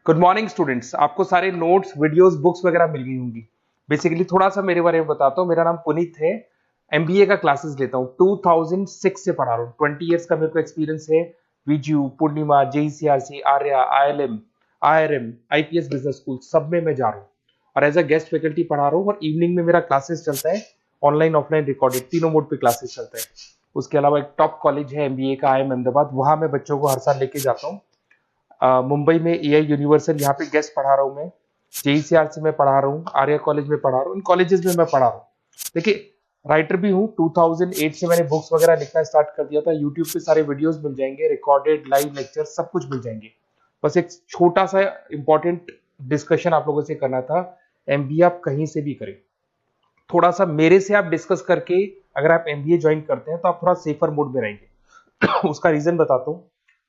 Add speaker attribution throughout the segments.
Speaker 1: Good morning students. आपको सारे notes videos books वगैरह मिल गई होंगी। बेसिकली थोड़ा सा मेरे बारे में बताता हूँ। मेरा नाम पुनीत है। एमबीए का क्लासेस लेता हूँ। 2006 से पढ़ा रहा हूँ। 20 इयर्स का मेरे को एक्सपीरियंस है। Viju, Poornima, JECRC, Arya, ILM, IRM, IPS business school सब में मैं जा रहा हूँ और एज अ गेस्ट फैकल्टी पढ़ा रहा हूँ। और इवनिंग में मेरा क्लासेस चलता है, ऑनलाइन ऑफलाइन रिकॉर्डेड, तीनों मोड पे क्लासेस चलता है। उसके अलावा एक टॉप कॉलेज है एमबीए का, आईएम अहमदाबाद, वहां मैं बच्चों को हर साल लेके जाता हूँ। मुंबई में एआई यूनिवर्सल, यहाँ पे गेस्ट पढ़ा रहा हूँ मैं। जेईसीआरसी में पढ़ा रहा हूँ, आर्या कॉलेज में पढ़ा रहा हूँ। इन कॉलेजेस में मैं पढ़ा रहा हूँ। देखिए, राइटर भी हूँ। 2008 से मैंने बुक्स वगैरह लिखना स्टार्ट कर दिया था। यूट्यूब पे सारे वीडियोस मिल जाएंगे, रिकॉर्डेड लाइव लेक्चर सब कुछ मिल जाएंगे। बस एक छोटा सा इंपॉर्टेंट डिस्कशन आप लोगों से करना था। एमबीए आप कहीं से भी करें, थोड़ा सा मेरे से आप डिस्कस करके अगर आप एमबीए ज्वाइन करते हैं तो आप थोड़ा सेफर मोड में रहेंगे। उसका रीजन बताता हूँ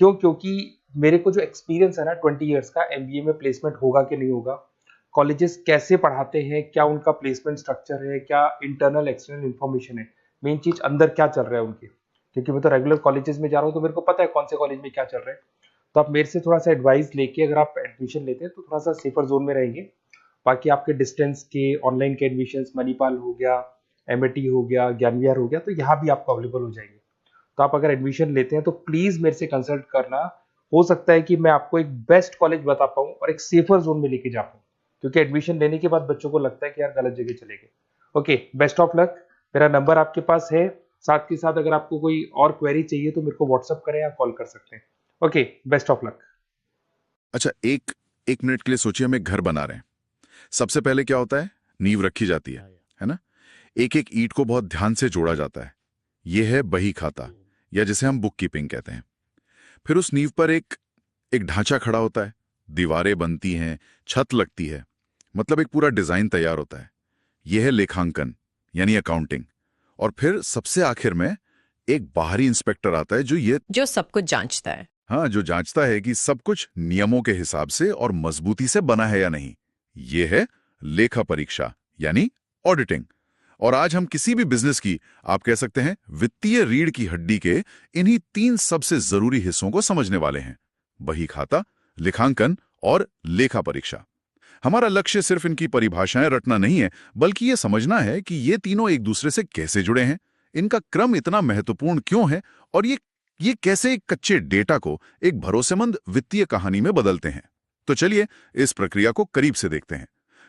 Speaker 1: क्यों। क्योंकि मेरे को जो एक्सपीरियंस है ना 20 इयर्स का, एमबीए में प्लेसमेंट होगा कि नहीं होगा, कॉलेजेस कैसे पढ़ाते हैं, क्या उनका प्लेसमेंट स्ट्रक्चर है, क्या इंटरनल एक्सटर्नल इन्फॉर्मेशन है, मेन चीज अंदर क्या चल रहा है उनके। क्योंकि मैं तो रेगुलर कॉलेजेस में जा रहा हूँ तो मेरे को पता है कौन से कॉलेज में क्या चल रहा है। तो आप मेरे से थोड़ा सा एडवाइस लेके अगर आप एडमिशन लेते हैं तो थोड़ा सा सेफर जोन में रहेंगे। बाकी आपके डिस्टेंस के ऑनलाइन के एडमिशन, मणिपाल हो गया, एमएटी हो गया, ज्ञान विहार हो गया, तो यहाँ भी आपको अवेलेबल हो जाएंगे। तो आप अगर एडमिशन लेते हैं तो प्लीज मेरे से कंसल्ट करना। हो सकता है कि मैं आपको एक बेस्ट कॉलेज बता पाऊं और एक सेफर जोन में लेके जा पाऊं। क्योंकि एडमिशन लेने के बाद बच्चों को लगता है कि यार गलत जगह चले गए। Okay, best of luck. मेरा नंबर आपके पास है। साथ के साथ अगर आपको कोई और क्वेरी चाहिए तो मेरे को व्हाट्सअप करें या कॉल कर सकते हैं। Okay, best of luck.
Speaker 2: अच्छा, एक एक मिनट के लिए सोचिए, हम एक घर बना रहे हैं। सबसे पहले क्या होता है? नींव रखी जाती है ना? एक एक ईंट को बहुत ध्यान से जोड़ा जाता है। यह है बही खाता, या जिसे हम बुक कीपिंग कहते हैं। फिर उस नींव पर एक एक ढांचा खड़ा होता है, दीवारें बनती हैं, छत लगती है, मतलब एक पूरा डिजाइन तैयार होता है। यह है लेखांकन, यानी अकाउंटिंग। और फिर सबसे आखिर में एक बाहरी इंस्पेक्टर आता है
Speaker 3: जो सब कुछ जांचता है।
Speaker 2: हाँ, जो जांचता है कि सब कुछ नियमों के हिसाब से और मजबूती से बना है या नहीं। यह है लेखा परीक्षा, यानी ऑडिटिंग। और आज हम किसी भी बिजनेस की, आप कह सकते हैं, वित्तीय रीढ़ की हड्डी के इन्हीं तीन सबसे जरूरी हिस्सों को समझने वाले हैं: बही खाता, लेखांकन और लेखा परीक्षा। हमारा लक्ष्य सिर्फ इनकी परिभाषाएं रटना नहीं है, बल्कि यह समझना है कि ये तीनों एक दूसरे से कैसे जुड़े हैं, इनका क्रम इतना महत्वपूर्ण क्यों है, और ये कैसे एक कच्चे डेटा को एक भरोसेमंद वित्तीय कहानी में बदलते हैं। तो चलिए इस प्रक्रिया को करीब से देखते हैं।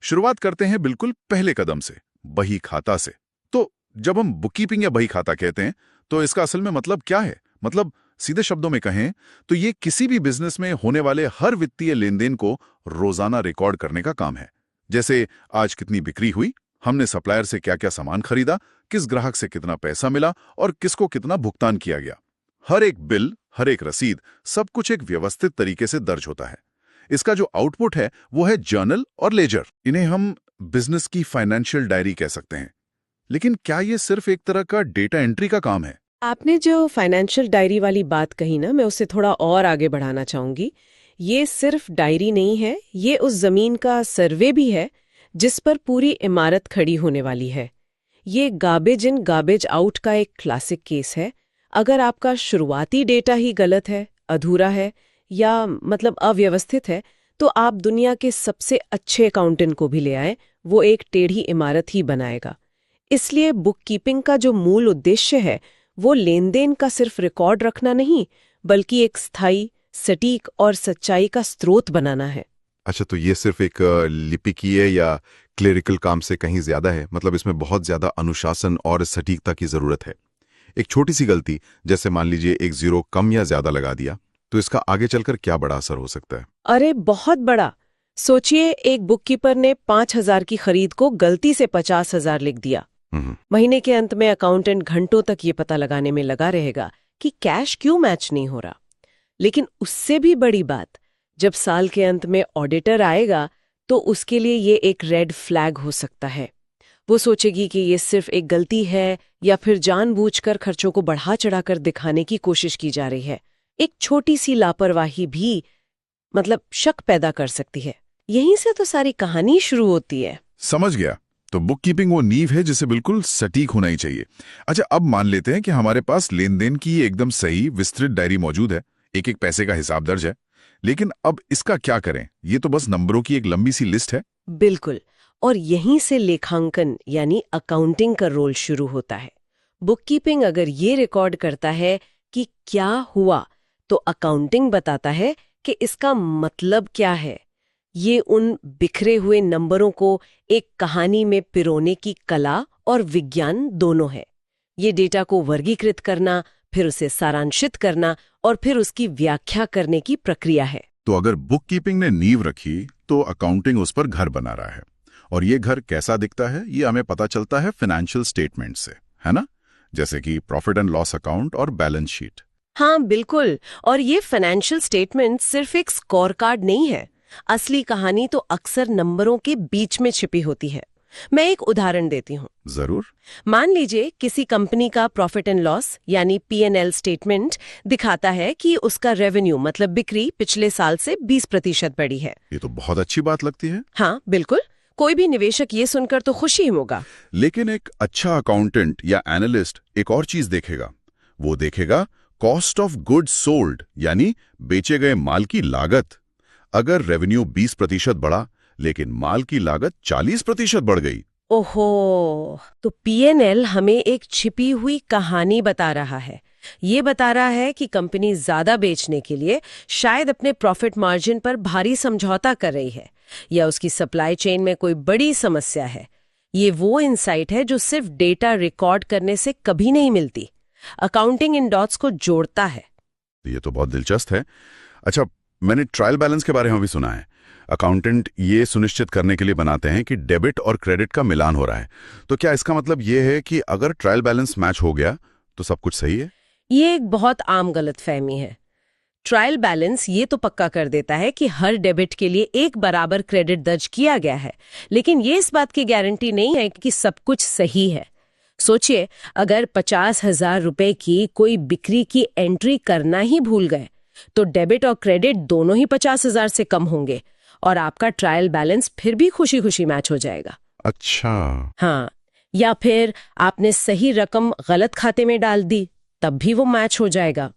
Speaker 2: शुरुआत करते हैं बिल्कुल पहले कदम से, बही खाता से। तो जब हम बुककीपिंग या बही खाता कहते हैं तो इसका असल में मतलब क्या है? मतलब सीधे शब्दों में कहें तो ये किसी भी बिजनेस में होने वाले हर वित्तीय लेनदेन को रोजाना रिकॉर्ड करने का काम है। जैसे आज कितनी बिक्री हुई, हमने सप्लायर से क्या क्या सामान खरीदा, किस ग्राहक से कितना पैसा मिला और किसको कितना भुगतान किया गया। हर एक बिल, हर एक रसीद, सब कुछ एक व्यवस्थित तरीके से दर्ज होता है। इसका जो आउटपुट है वो है जर्नल और लेजर। इन्हें हम बिजनेस की फाइनेंशियल डायरी कह सकते हैं। लेकिन क्या ये सिर्फ एक तरह का डेटा एंट्री का काम है?
Speaker 3: आपने जो फाइनेंशियल डायरी वाली बात कही ना, मैं उसे थोड़ा और आगे बढ़ाना चाहूंगी। ये सिर्फ डायरी नहीं है, ये उस जमीन का सर्वे भी है जिस पर पूरी इमारत खड़ी होने वाली है। ये गार्बेज इन गार्बेज आउट का एक क्लासिक केस है। अगर आपका शुरुआती डेटा ही गलत है, अधूरा है या मतलब अव्यवस्थित है, तो आप दुनिया के सबसे अच्छे अकाउंटेंट को भी ले आए, वो एक टेढ़ी इमारत ही बनाएगा। इसलिए बुककीपिंग का जो मूल उद्देश्य है वो लेनदेन का सिर्फ रिकॉर्ड रखना नहीं, बल्कि एक स्थायी, सटीक और सच्चाई का स्रोत बनाना है।
Speaker 4: अच्छा, तो ये सिर्फ एक लिपिकीय या क्लेरिकल काम से कहीं ज्यादा है। मतलब इसमें बहुत ज्यादा अनुशासन और सटीकता की जरूरत है। एक छोटी सी गलती, जैसे मान लीजिए एक जीरो कम या ज्यादा लगा दिया, तो इसका आगे चलकर क्या बड़ा असर हो सकता है?
Speaker 3: अरे बहुत बड़ा। सोचिए, एक बुककीपर ने 5,000 की खरीद को गलती से 50,000 लिख दिया। महीने के अंत में अकाउंटेंट घंटों तक ये पता लगाने में लगा रहेगा कि कैश क्यों मैच नहीं हो रहा। लेकिन उससे भी बड़ी बात, जब साल के अंत में ऑडिटर आएगा तो उसके लिए ये एक रेड फ्लैग हो सकता है। वो सोचेगी कि ये सिर्फ एक गलती है या फिर जानबूझकर खर्चों को बढ़ा चढ़ाकर दिखाने की कोशिश की जा रही है। एक छोटी सी लापरवाही भी मतलब शक पैदा कर सकती है। यहीं से तो सारी कहानी शुरू होती है।
Speaker 2: समझ गया। तो बुक कीपिंग वो नींव है जिसे बिल्कुल सटीक होना ही चाहिए। अच्छा, अब मान लेते हैं कि हमारे पास लेन देन की एकदम सही विस्तृत डायरी मौजूद है, एक एक पैसे का हिसाब दर्ज है। लेकिन अब इसका क्या करें? ये तो बस नंबरों की एक लंबी सी लिस्ट है।
Speaker 3: बिल्कुल। और यहीं से लेखांकन यानी अकाउंटिंग का रोल शुरू होता है। बुककीपिंग अगर ये रिकॉर्ड करता है कि क्या हुआ, तो अकाउंटिंग बताता है कि इसका मतलब क्या है। ये उन बिखरे हुए नंबरों को एक कहानी में पिरोने की कला और विज्ञान दोनों है। ये डेटा को वर्गीकृत करना, फिर उसे सारांशित करना और फिर उसकी व्याख्या करने की प्रक्रिया है।
Speaker 2: तो अगर बुक कीपिंग ने नींव रखी तो अकाउंटिंग उस पर घर बना रहा है। और ये घर कैसा दिखता है ये हमें पता चलता है फाइनेंशियल स्टेटमेंट से, है ना? जैसे कि प्रॉफिट एंड लॉस अकाउंट और बैलेंस शीट।
Speaker 3: हाँ बिल्कुल। और ये फाइनेंशियल स्टेटमेंट सिर्फ एक स्कोर कार्ड नहीं है। असली कहानी तो अक्सर नंबरों के बीच में छिपी होती है। मैं एक उदाहरण देती हूँ।
Speaker 2: जरूर।
Speaker 3: मान लीजिए किसी कंपनी का प्रॉफिट एंड लॉस यानी P&L स्टेटमेंट दिखाता है कि उसका रेवेन्यू मतलब बिक्री पिछले साल से 20% बढ़ी है।
Speaker 2: ये तो बहुत अच्छी बात लगती है।
Speaker 3: हाँ बिल्कुल। कोई भी निवेशक ये सुनकर तो खुशी ही होगा।
Speaker 2: लेकिन एक अच्छा अकाउंटेंट या एनालिस्ट एक और चीज देखेगा। वो देखेगा कॉस्ट ऑफ गुड्स सोल्ड यानी बेचे गए माल की लागत। अगर रेवेन्यू 20% बढ़ा लेकिन माल की लागत 40% बढ़ गई।
Speaker 3: ओहो, तो P&L हमें एक छिपी हुई कहानी बता रहा है। ये बता रहा है कि कंपनी ज्यादा बेचने के लिए शायद अपने प्रॉफिट मार्जिन पर भारी समझौता कर रही है, या उसकी सप्लाई चेन में कोई बड़ी समस्या है। ये वो इनसाइट है जो सिर्फ डेटा रिकॉर्ड करने से कभी नहीं मिलती। अकाउंटिंग इन डॉट्स को जोड़ता है।
Speaker 2: ये तो बहुत दिलचस्प है। अच्छा, मैंने ट्रायल बैलेंस के बारे में भी सुना है। अकाउंटेंट ये सुनिश्चित करने के लिए बनाते हैं कि डेबिट और क्रेडिट का मिलान हो रहा है। तो क्या इसका मतलब ये है कि अगर ट्रायल बैलेंस मैच हो गया तो सब कुछ सही है?
Speaker 3: ये एक बहुत आम गलतफहमी है। ट्रायल बैलेंस ये तो पक्का कर देता है कि हर डेबिट के लिए एक बराबर क्रेडिट दर्ज किया गया है, लेकिन ये इस बात की गारंटी नहीं है कि सब कुछ सही है। सोचिए, अगर 50,000 रुपए की कोई बिक्री की एंट्री करना ही भूल गए तो डेबिट और क्रेडिट दोनों ही 50,000 से कम होंगे और आपका ट्रायल बैलेंस फिर भी खुशी खुशी मैच हो जाएगा।
Speaker 2: अच्छा।
Speaker 3: हाँ, या फिर आपने सही रकम गलत खाते में डाल दी, तब भी वो मैच हो जाएगा।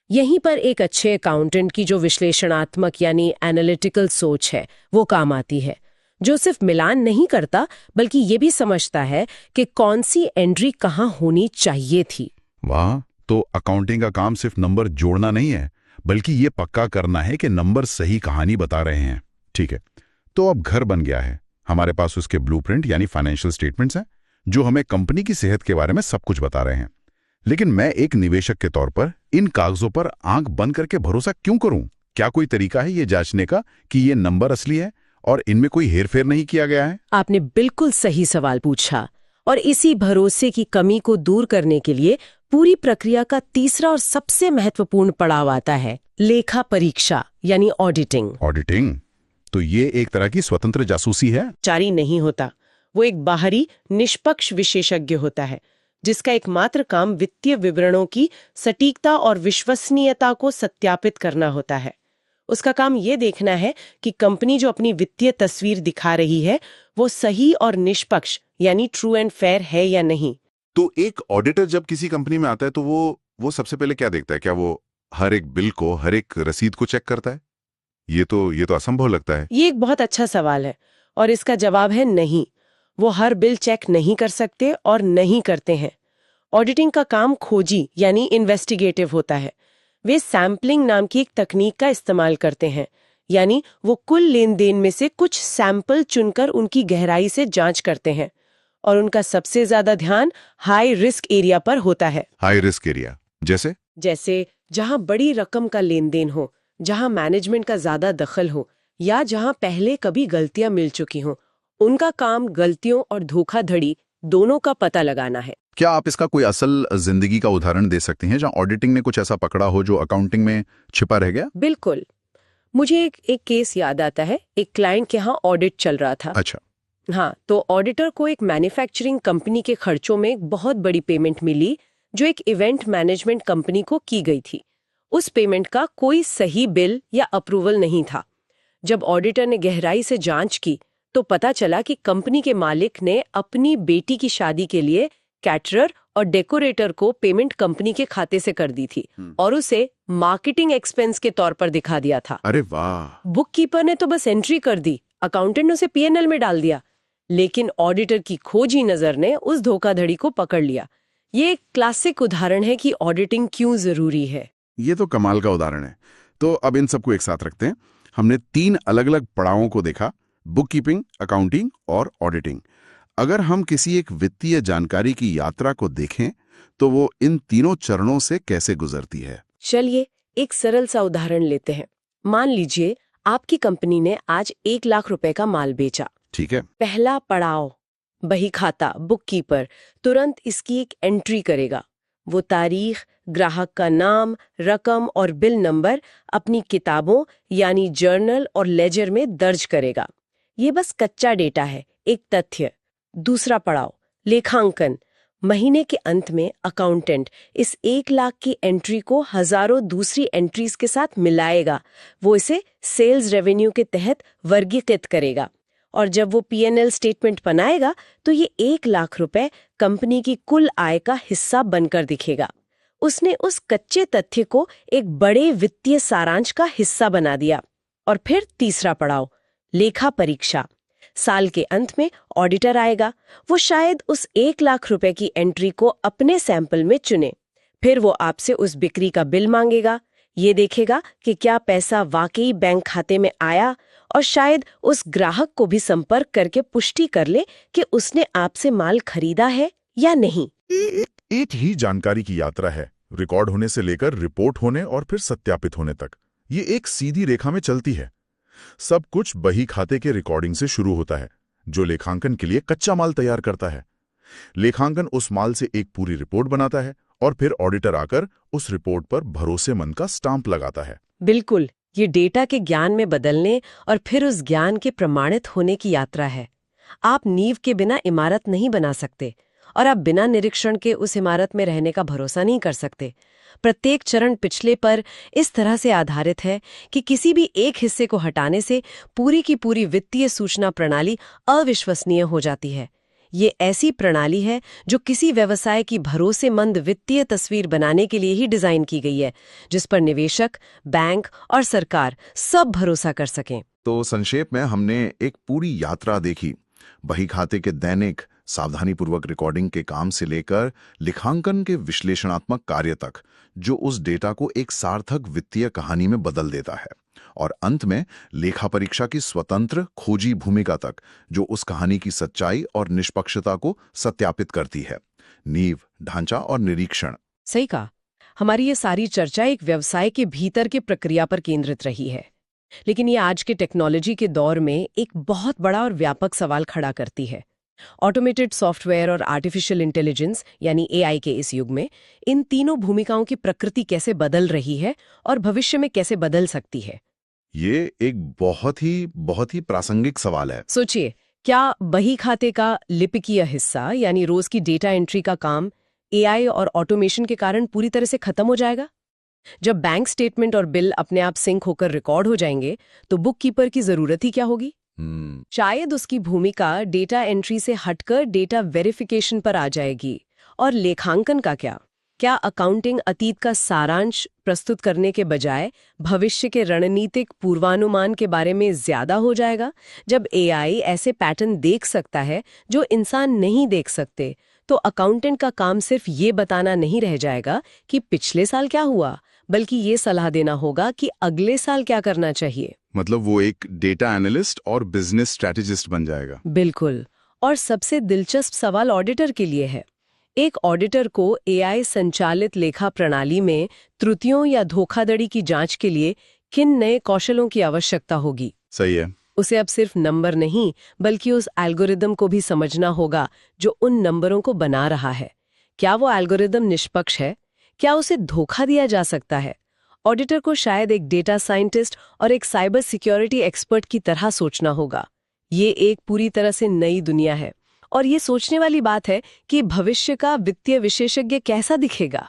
Speaker 3: यहीं पर एक अच्छे अकाउंटेंट की जो विश्लेषणात्मक यानी एनालिटिकल सोच है वो काम आती है, जो सिर्फ मिलान नहीं करता बल्कि ये भी समझता है कि कौन सी एंट्री कहाँ होनी चाहिए थी।
Speaker 2: वाह, तो अकाउंटिंग का काम सिर्फ नंबर जोड़ना नहीं है बल्कि ये पक्का करना है कि नंबर सही कहानी बता रहे हैं। ठीक है, तो अब घर बन गया है, हमारे पास उसके ब्लूप्रिंट यानी फाइनेंशियल स्टेटमेंट्स हैं जो हमें कंपनी की सेहत के बारे में सब कुछ बता रहे हैं। लेकिन मैं एक निवेशक के तौर पर इन कागजों पर आंख बंद करके भरोसा क्यों करूं? क्या कोई तरीका है ये जांचने का कि ये नंबर असली है और इनमें कोई हेरफेर नहीं किया गया है?
Speaker 3: आपने बिल्कुल सही सवाल पूछा, और इसी भरोसे की कमी को दूर करने के लिए पूरी प्रक्रिया का तीसरा और सबसे महत्वपूर्ण पड़ाव आता है, लेखा परीक्षा यानी ऑडिटिंग।
Speaker 2: ऑडिटिंग तो ये एक तरह की स्वतंत्र जासूसी है?
Speaker 3: जारी नहीं होता, वो एक बाहरी निष्पक्ष विशेषज्ञ होता है जिसका एकमात्र काम वित्तीय विवरणों की सटीकता और विश्वसनीयता को सत्यापित करना होता है। उसका काम ये देखना है कि कंपनी जो अपनी वित्तीय तस्वीर दिखा रही है वो सही और निष्पक्ष यानी ट्रू एंड फेयर है या नहीं।
Speaker 2: तो एक ऑडिटर जब किसी कंपनी में आता है तो वो सबसे पहले क्या देखता है? क्या वो हर एक बिल को, हर एक रसीद को चेक करता है? ये तो असंभव लगता है।
Speaker 3: ये एक बहुत अच्छा सवाल है और इसका जवाब है नहीं। वो हर बिल चेक नहीं कर सकते और नहीं करते हैं। ऑडिटिंग का काम खोजी यानी इन्वेस्टिगेटिव होता है। वे सैम्पलिंग नाम की एक तकनीक का इस्तेमाल करते हैं, यानी वो कुल लेन देन में से कुछ सैंपल चुनकर उनकी गहराई से जांच करते हैं और उनका सबसे ज्यादा ध्यान हाई रिस्क एरिया पर होता है।
Speaker 2: हाई रिस्क एरिया जैसे
Speaker 3: जहां बड़ी रकम का लेन देन हो, जहां मैनेजमेंट का ज्यादा दखल हो या जहां पहले कभी गलतियां मिल चुकी हों। उनका काम गलतियों और धोखाधड़ी दोनों का पता लगाना है।
Speaker 2: क्या आप इसका कोई असल जिंदगी का उदाहरण दे सकते हैं जहां ऑडिटिंग ने कुछ ऐसा पकड़ा हो जो अकाउंटिंग में छिपा रह गया?
Speaker 3: बिल्कुल, मुझे एक केस याद आता है। एक क्लाइंट के यहाँ ऑडिट चल रहा था।
Speaker 2: अच्छा।
Speaker 3: हाँ, तो ऑडिटर को एक मैन्युफैक्चरिंग कंपनी के खर्चों में एक बहुत बड़ी पेमेंट मिली जो एक इवेंट मैनेजमेंट कंपनी को की गई थी। उस पेमेंट का कोई सही बिल या अप्रूवल नहीं था। जब ऑडिटर ने गहराई से जांच की तो पता चला कि कंपनी के मालिक ने अपनी बेटी की शादी के लिए कैटरर और डेकोरेटर को पेमेंट कंपनी के खाते से कर दी थी और उसे मार्केटिंग एक्सपेंस के तौर पर दिखा दिया था।
Speaker 4: अरे वाह!
Speaker 3: बुक कीपर ने तो बस एंट्री कर दी, अकाउंटेंट ने उसे पीएनएल में डाल दिया, लेकिन ऑडिटर की खोजी नजर ने उस धोखाधड़ी को पकड़ लिया। ये एक क्लासिक उदाहरण है कि ऑडिटिंग क्यों जरूरी है।
Speaker 2: ये तो कमाल का उदाहरण है। तो अब इन सबको एक साथ रखते हैं। हमने 3 अलग-अलग पड़ावों को देखा, बुक कीपिंग, अकाउंटिंग और ऑडिटिंग। अगर हम किसी एक वित्तीय जानकारी की यात्रा को देखें, तो वो इन तीनों चरणों से कैसे गुजरती है?
Speaker 3: चलिए एक सरल सा उदाहरण लेते हैं। मान लीजिए आपकी कंपनी ने आज 1 लाख रुपए का माल बेचा।
Speaker 2: ठीक है।
Speaker 3: पहला पड़ाव, बही खाता, बुक कीपर तुरंत इसकी एक एंट्री करेगा। वो तारीख, ग्राहक का नाम, रकम और बिल नंबर अपनी किताबों यानी जर्नल और लेजर में दर्ज करेगा। ये बस कच्चा डेटा है, एक तथ्य। दूसरा पड़ाव, लेखांकन। महीने के अंत में अकाउंटेंट इस 1 लाख की एंट्री को हजारों दूसरी एंट्रीज के साथ मिलाएगा। वो इसे सेल्स रेवेन्यू के तहत वर्गीकृत करेगा और जब वो पीएनएल स्टेटमेंट बनाएगा तो ये 1 लाख रुपए कंपनी की कुल आय का हिस्सा बनकर दिखेगा। उसने उस कच्चे तथ्य को एक बड़े वित्तीय सारांश का हिस्सा बना दिया। और फिर तीसरा पड़ाव, लेखा परीक्षा। साल के अंत में ऑडिटर आएगा। वो शायद उस 1 लाख रुपए की एंट्री को अपने सैंपल में चुने। फिर वो आपसे उस बिक्री का बिल मांगेगा। ये देखेगा कि क्या पैसा वाकई बैंक खाते में आया और शायद उस ग्राहक को भी संपर्क करके पुष्टि कर ले कि उसने आपसे माल खरीदा है या नहीं।
Speaker 2: एक ही जानकारी की यात्रा है, रिकॉर्ड होने से लेकर रिपोर्ट होने और फिर सत्यापित होने तक। ये एक सीधी रेखा में चलती है। सब कुछ बही खाते के रिकॉर्डिंग से शुरू होता है, जो लेखांकन के लिए कच्चा माल तैयार करता है। लेखांकन उस माल से एक पूरी रिपोर्ट बनाता है और फिर ऑडिटर आकर उस रिपोर्ट पर भरोसेमंद का स्टाम्प लगाता है।
Speaker 3: बिल्कुल, ये डेटा के ज्ञान में बदलने और फिर उस ज्ञान के प्रमाणित होने की यात्रा है। आप नींव के बिना इमारत नहीं बना सकते और आप बिना निरीक्षण के उस इमारत में रहने का भरोसा नहीं कर सकते। प्रत्येक चरण पिछले पर इस तरह से आधारित है कि किसी भी एक हिस्से को हटाने से पूरी की पूरी वित्तीय सूचना प्रणाली अविश्वसनीय हो जाती है। ये ऐसी प्रणाली है जो किसी व्यवसाय की भरोसेमंद वित्तीय तस्वीर बनाने के लिए ही डिजाइन की गई है, जिस पर निवेशक, बैंक और सरकार सब भरोसा कर सकें।
Speaker 2: तो संक्षेप में हमने एक पूरी यात्रा देखी, बही खाते के दैनिक सावधानीपूर्वक रिकॉर्डिंग के काम से लेकर लेखांकन के विश्लेषणात्मक कार्य तक, जो उस डेटा को एक सार्थक वित्तीय कहानी में बदल देता है, और अंत में लेखा परीक्षा की स्वतंत्र खोजी भूमिका तक, जो उस कहानी की सच्चाई और निष्पक्षता को सत्यापित करती है। नींव, ढांचा और निरीक्षण।
Speaker 3: सही कहा। हमारी ये सारी चर्चा एक व्यवसाय के भीतर के प्रक्रिया पर केंद्रित रही है, लेकिन ये आज के टेक्नोलॉजी के दौर में एक बहुत बड़ा और व्यापक सवाल खड़ा करती है। ऑटोमेटेड सॉफ्टवेयर और आर्टिफिशियल इंटेलिजेंस यानी एआई के इस युग में इन तीनों भूमिकाओं की प्रकृति कैसे बदल रही है और भविष्य में कैसे बदल सकती है?
Speaker 2: ये एक बहुत ही प्रासंगिक सवाल है।
Speaker 3: सोचिए, क्या बही खाते का लिपिकीय हिस्सा यानी रोज की डेटा एंट्री का काम एआई और ऑटोमेशन के कारण पूरी तरह से खत्म हो जाएगा? जब बैंक स्टेटमेंट और बिल अपने आप सिंक होकर रिकॉर्ड हो जाएंगे तो बुक कीपर की जरूरत ही क्या होगी? शायद उसकी भूमिका डेटा एंट्री से हटकर डेटा वेरिफिकेशन पर आ जाएगी। और लेखांकन का क्या? क्या अकाउंटिंग अतीत का सारांश प्रस्तुत करने के बजाय भविष्य के रणनीतिक पूर्वानुमान के बारे में ज्यादा हो जाएगा? जब एआई ऐसे पैटर्न देख सकता है जो इंसान नहीं देख सकते, तो अकाउंटेंट का काम सिर्फ ये बताना नहीं रह जाएगा कि पिछले साल क्या हुआ, बल्कि ये सलाह देना होगा कि अगले साल क्या करना चाहिए।
Speaker 2: मतलब वो एक डेटा एनालिस्ट और बिजनेस स्ट्रैटेजिस्ट बन जाएगा।
Speaker 3: बिल्कुल। और सबसे दिलचस्प सवाल ऑडिटर के लिए है। एक ऑडिटर को एआई संचालित लेखा प्रणाली में त्रुटियों या धोखाधड़ी की जांच के लिए किन नए कौशलों की आवश्यकता होगी?
Speaker 2: सही है।
Speaker 3: उसे अब सिर्फ नंबर नहीं, बल्कि उस एल्गोरिदम को भी समझना होगा जो उन नंबरों को बना रहा है। क्या वो एल्गोरिदम निष्पक्ष है? क्या उसे धोखा दिया जा सकता है? ऑडिटर को शायद एक डेटा साइंटिस्ट और एक साइबर सिक्योरिटी एक्सपर्ट की तरह सोचना होगा। ये एक पूरी तरह से नई दुनिया है और ये सोचने वाली बात है कि भविष्य का वित्तीय विशेषज्ञ कैसा दिखेगा।